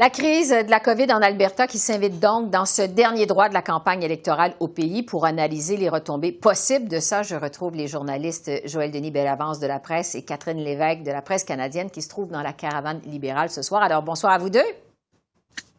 La crise de la COVID en Alberta qui s'invite donc dans ce dernier droit de la campagne électorale au pays pour analyser les retombées possibles de ça. Je retrouve les journalistes Joël Denis Bellavance de La Presse et Catherine Lévesque de La Presse canadienne qui se trouvent dans la caravane libérale ce soir. Alors, bonsoir à vous deux.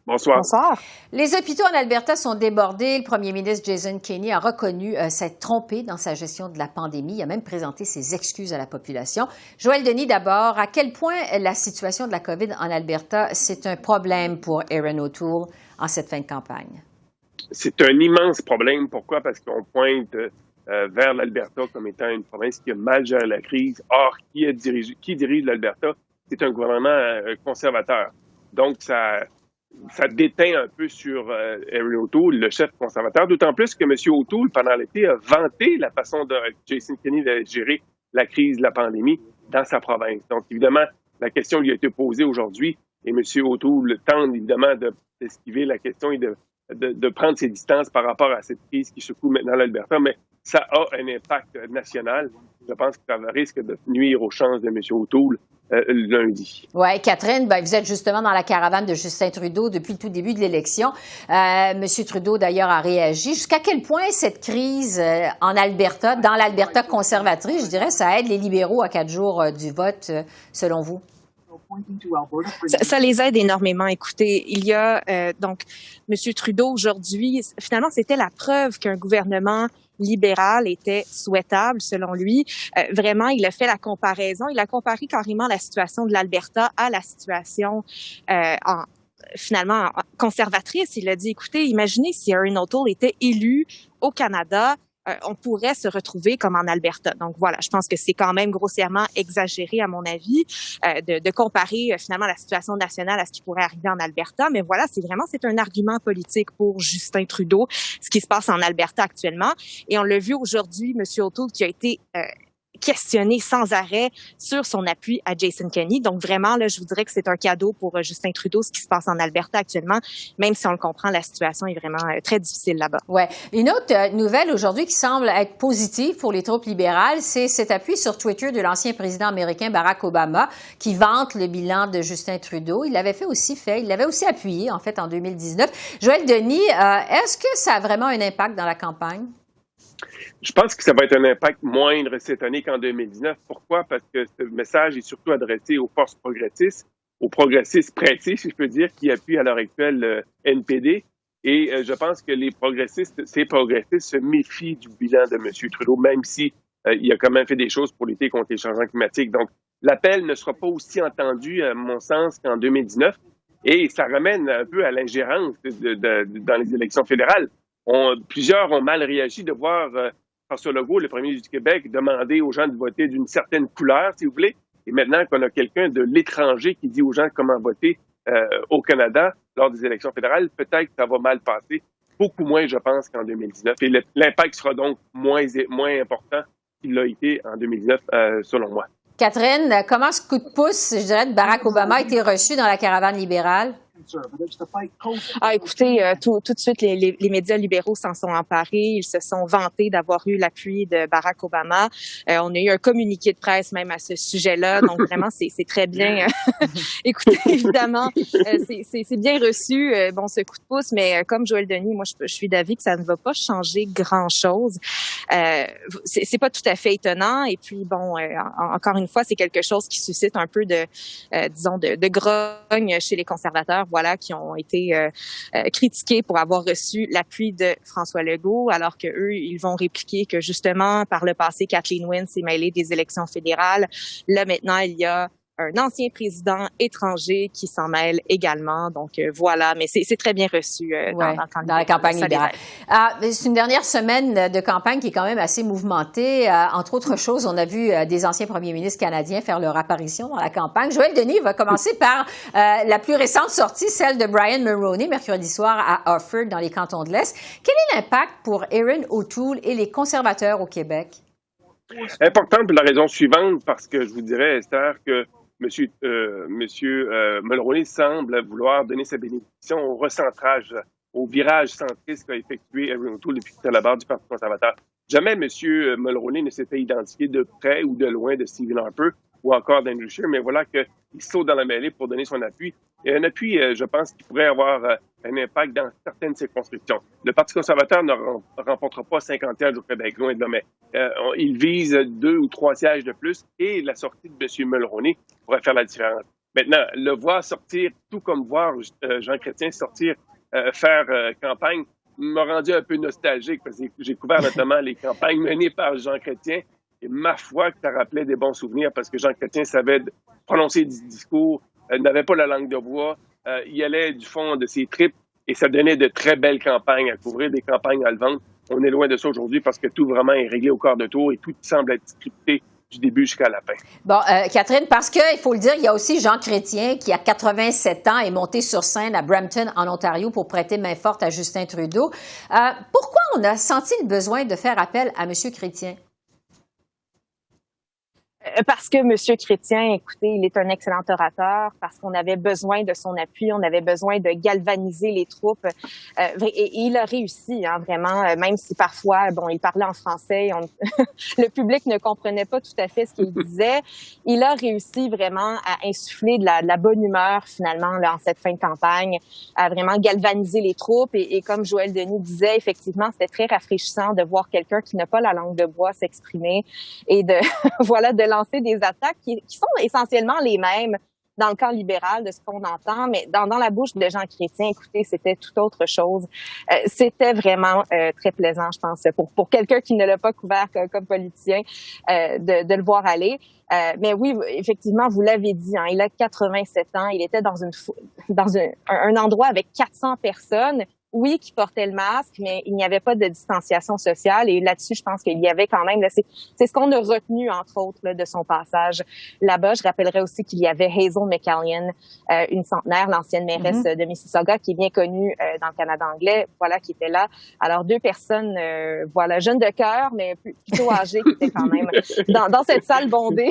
Bonsoir. Bonsoir. Les hôpitaux en Alberta sont débordés. Le premier ministre Jason Kenney a reconnu s'être trompé dans sa gestion de la pandémie. Il a même présenté ses excuses à la population. Joël Denis, d'abord, à quel point la situation de la COVID en Alberta, c'est un problème pour Erin O'Toole en cette fin de campagne? C'est un immense problème. Pourquoi? Parce qu'on pointe vers l'Alberta comme étant une province qui a mal géré la crise. Or, qui dirige l'Alberta? C'est un gouvernement conservateur. Donc, ça déteint un peu sur Erin O'Toole, le chef conservateur, d'autant plus que M. O'Toole, pendant l'été, a vanté la façon de Jason Kenney de gérer la crise de la pandémie dans sa province. Donc, évidemment, la question lui a été posée aujourd'hui et M. O'Toole tente évidemment d'esquiver la question et de prendre ses distances par rapport à cette crise qui secoue maintenant l'Alberta, mais ça a un impact national. Je pense que ça risque de nuire aux chances de M. O'Toole lundi. Oui, Catherine, vous êtes justement dans la caravane de Justin Trudeau depuis le tout début de l'élection. Monsieur Trudeau, d'ailleurs, a réagi. Jusqu'à quel point cette crise en Alberta, dans l'Alberta conservatrice, je dirais, ça aide les libéraux à 4 jours du vote, selon vous? Ça les aide énormément. Écoutez, il y a donc M. Trudeau aujourd'hui, finalement, c'était la preuve qu'un gouvernement libéral était souhaitable, selon lui. Vraiment, il a fait la comparaison. Il a comparé carrément la situation de l'Alberta à la situation finalement conservatrice. Il a dit, écoutez, imaginez si Erin O'Toole était élu au Canada, on pourrait se retrouver comme en Alberta. Donc voilà, je pense que c'est quand même grossièrement exagéré, à mon avis, de comparer finalement la situation nationale à ce qui pourrait arriver en Alberta. Mais voilà, c'est un argument politique pour Justin Trudeau, ce qui se passe en Alberta actuellement. Et on l'a vu aujourd'hui, M. O'Toole qui a été questionné sans arrêt sur son appui à Jason Kenney. Donc vraiment, là, je vous dirais que c'est un cadeau pour Justin Trudeau, ce qui se passe en Alberta actuellement, même si on le comprend, la situation est vraiment très difficile là-bas. Ouais. Une autre nouvelle aujourd'hui qui semble être positive pour les troupes libérales, c'est cet appui sur Twitter de l'ancien président américain Barack Obama qui vante le bilan de Justin Trudeau. Il l'avait aussi appuyé, en fait, en 2019. Joël Denis, est-ce que ça a vraiment un impact dans la campagne? Je pense que ça va être un impact moindre cette année qu'en 2019. Pourquoi? Parce que ce message est surtout adressé aux forces progressistes, aux progressistes prêtés, si je peux dire, qui appuient à l'heure actuelle le NPD. Et je pense que ces progressistes se méfient du bilan de M. Trudeau, même si il a quand même fait des choses pour lutter contre les changements climatiques. Donc, l'appel ne sera pas aussi entendu, à mon sens, qu'en 2019. Et ça ramène un peu à l'ingérence dans les élections fédérales. Plusieurs ont mal réagi de voir François Legault, le premier ministre du Québec, demander aux gens de voter d'une certaine couleur, si vous voulez. Et maintenant qu'on a quelqu'un de l'étranger qui dit aux gens comment voter au Canada lors des élections fédérales, peut-être que ça va mal passer. Beaucoup moins, je pense, qu'en 2019. Et l'impact sera donc moins important qu'il l'a été en 2019, selon moi. Catherine, comment ce coup de pouce, je dirais, de Barack Obama a été reçu dans la caravane libérale? Écoutez, tout de suite, les médias libéraux s'en sont emparés. Ils se sont vantés d'avoir eu l'appui de Barack Obama. On a eu un communiqué de presse même à ce sujet-là. Donc, vraiment, c'est très bien. Écoutez, évidemment, c'est bien reçu, ce coup de pouce. Mais comme Joël Denis, moi, je suis d'avis que ça ne va pas changer grand-chose. C'est pas tout à fait étonnant. Et puis, encore une fois, c'est quelque chose qui suscite un peu de grogne chez les conservateurs. Voilà, qui ont été critiqués pour avoir reçu l'appui de François Legault, alors que eux, ils vont répliquer que justement, par le passé, Kathleen Wynne s'est mêlée des élections fédérales. Là, maintenant, il y a un ancien président étranger qui s'en mêle également. Donc, voilà. Mais c'est très bien reçu dans la campagne libérale. C'est une dernière semaine de campagne qui est quand même assez mouvementée. Entre autres choses, on a vu des anciens premiers ministres canadiens faire leur apparition dans la campagne. Joël Denis va commencer par la plus récente sortie, celle de Brian Mulroney, mercredi soir à Orford, dans les cantons de l'Est. Quel est l'impact pour Erin O'Toole et les conservateurs au Québec? Important pour la raison suivante, parce que je vous dirais, Esther, que Monsieur Mulroney semble vouloir donner sa bénédiction au recentrage, au virage centriste qu'a effectué Erin O'Toole depuis qu'il est à la barre du Parti conservateur. Jamais M. Mulroney ne s'était identifié de près ou de loin de Stephen Harper. ou encore d'Andrew Scheer, mais voilà qu'il saute dans la mêlée pour donner son appui. Et un appui, je pense, qui pourrait avoir un impact dans certaines circonscriptions. Le Parti conservateur ne remportera pas 50 sièges au Québec, loin de là, mais il vise 2 ou 3 sièges de plus et la sortie de M. Mulroney pourrait faire la différence. Maintenant, le voir sortir, tout comme voir Jean Chrétien sortir, faire campagne, m'a rendu un peu nostalgique parce que j'ai couvert notamment les campagnes menées par Jean Chrétien. Et ma foi, que ça rappelait des bons souvenirs parce que Jean Chrétien savait prononcer des discours, n'avait pas la langue de bois, il allait du fond de ses tripes et ça donnait de très belles campagnes à couvrir, des campagnes à le vendre. On est loin de ça aujourd'hui parce que tout vraiment est réglé au quart de tour et tout semble être scripté du début jusqu'à la fin. Bon, Catherine, parce qu'il faut le dire, il y a aussi Jean Chrétien qui, à 87 ans, est monté sur scène à Brampton, en Ontario, pour prêter main forte à Justin Trudeau. Pourquoi on a senti le besoin de faire appel à M. Chrétien? Parce que M. Chrétien, écoutez, il est un excellent orateur, parce qu'on avait besoin de son appui, on avait besoin de galvaniser les troupes. Et il a réussi, hein, vraiment, même si parfois, bon, il parlait en français, le public ne comprenait pas tout à fait ce qu'il disait. Il a réussi vraiment à insuffler de la bonne humeur, finalement, là, en cette fin de campagne, à vraiment galvaniser les troupes. Et comme Joël Denis disait, effectivement, c'était très rafraîchissant de voir quelqu'un qui n'a pas la langue de bois s'exprimer et de, voilà, de lancer des attaques qui sont essentiellement les mêmes dans le camp libéral de ce qu'on entend, mais dans la bouche de Jean Chrétien, écoutez, c'était tout autre chose. C'était vraiment très plaisant, je pense, pour quelqu'un qui ne l'a pas couvert comme politicien, de le voir aller. Mais oui, effectivement, vous l'avez dit, hein, il a 87 ans, il était dans un endroit avec 400 personnes. Oui, qui portait le masque, mais il n'y avait pas de distanciation sociale. Et là-dessus, je pense qu'il y avait quand même, là, c'est ce qu'on a retenu, entre autres, là, de son passage là-bas. Je rappellerai aussi qu'il y avait Hazel McCallion, une centenaire, l'ancienne mairesse de Mississauga, qui est bien connue dans le Canada anglais, voilà, qui était là. Alors, 2 personnes, voilà, jeunes de cœur, mais plutôt âgées, qui étaient quand même dans cette salle bondée.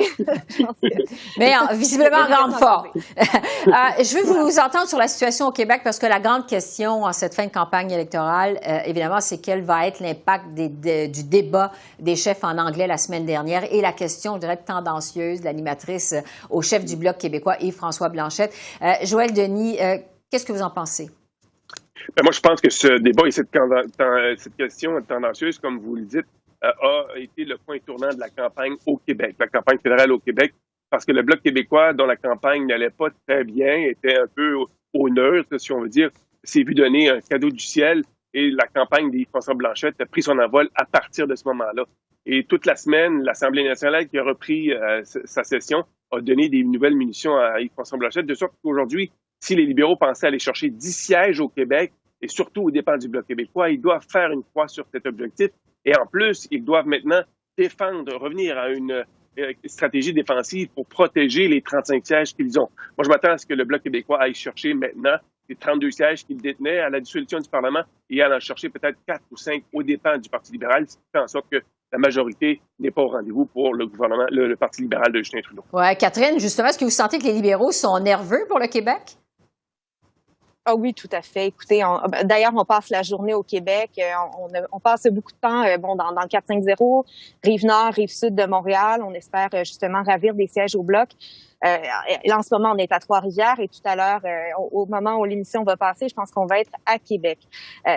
Mais visiblement en grande forme. Je veux vous entendre sur la situation au Québec, parce que la grande question en cette fin de campagne électorale, évidemment, c'est quel va être l'impact du débat des chefs en anglais la semaine dernière et la question, je dirais, tendancieuse de l'animatrice au chef du Bloc québécois, Yves-François Blanchet. Joël Denis, qu'est-ce que vous en pensez? Ben moi, je pense que ce débat et cette question tendancieuse, comme vous le dites, a été le point tournant de la campagne au Québec, la campagne fédérale au Québec, parce que le Bloc québécois, dont la campagne n'allait pas très bien, était un peu au neutre, si on veut dire, s'est vu donner un cadeau du ciel et la campagne d'Yves-François Blanchet a pris son envol à partir de ce moment-là. Et toute la semaine, l'Assemblée nationale qui a repris sa session a donné des nouvelles munitions à Yves-François Blanchet, de sorte qu'aujourd'hui, si les libéraux pensaient aller chercher 10 sièges au Québec, et surtout aux dépens du Bloc québécois, ils doivent faire une croix sur cet objectif. Et en plus, ils doivent maintenant revenir à une stratégie défensive pour protéger les 35 sièges qu'ils ont. Moi, je m'attends à ce que le Bloc québécois aille chercher maintenant les 32 sièges qu'il détenait à la dissolution du Parlement et aille en chercher peut-être 4 ou 5 aux dépens du Parti libéral, ce qui fait en sorte que la majorité n'est pas au rendez-vous pour le gouvernement, le Parti libéral de Justin Trudeau. Oui, Catherine, justement, est-ce que vous sentez que les libéraux sont nerveux pour le Québec? Ah oui, tout à fait. Écoutez, d'ailleurs, on passe la journée au Québec. On passe beaucoup de temps dans le 450, Rive-Nord, Rive-Sud de Montréal. On espère justement ravir des sièges au Bloc. Là, en ce moment, on est à Trois-Rivières et tout à l'heure, au moment où l'émission va passer, je pense qu'on va être à Québec.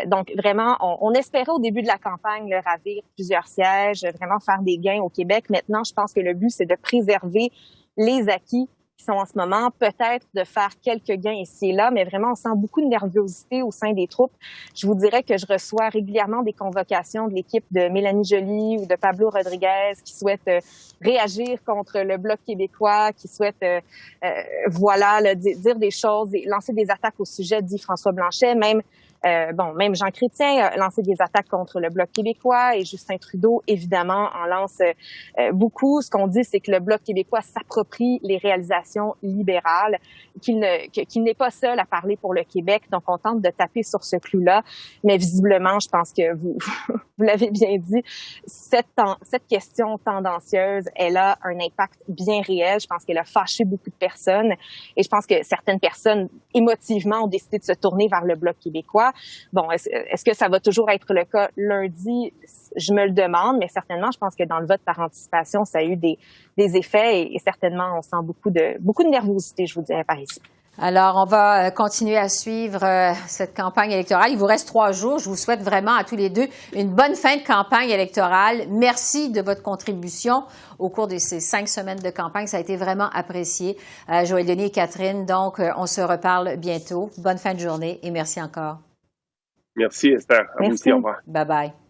Donc, vraiment, on espérait au début de la campagne ravir plusieurs sièges, vraiment faire des gains au Québec. Maintenant, je pense que le but, c'est de préserver les acquis qui sont en ce moment, peut-être de faire quelques gains ici et là, mais vraiment, on sent beaucoup de nervosité au sein des troupes. Je vous dirais que je reçois régulièrement des convocations de l'équipe de Mélanie Joly ou de Pablo Rodriguez qui souhaitent réagir contre le Bloc québécois, qui souhaitent, dire des choses, lancer des attaques au sujet d'Yves-François Blanchet, même Jean Chrétien a lancé des attaques contre le Bloc québécois et Justin Trudeau, évidemment, en lance beaucoup. Ce qu'on dit, c'est que le Bloc québécois s'approprie les réalisations libérales, qu'il n'est pas seul à parler pour le Québec. Donc, on tente de taper sur ce clou-là. Mais visiblement, je pense que vous l'avez bien dit, cette question tendancieuse, elle a un impact bien réel. Je pense qu'elle a fâché beaucoup de personnes. Et je pense que certaines personnes, émotivement, ont décidé de se tourner vers le Bloc québécois. Bon, est-ce que ça va toujours être le cas lundi? Je me le demande, mais certainement, je pense que dans le vote par anticipation, ça a eu des effets et certainement, on sent beaucoup de nervosité, je vous dirais, par ici. Alors, on va continuer à suivre cette campagne électorale. Il vous reste 3 jours. Je vous souhaite vraiment à tous les deux une bonne fin de campagne électorale. Merci de votre contribution au cours de ces 5 semaines de campagne. Ça a été vraiment apprécié. Joël Denis et Catherine, donc, on se reparle bientôt. Bonne fin de journée et merci encore. Merci, Esther. À vous aussi, au revoir. Bye-bye.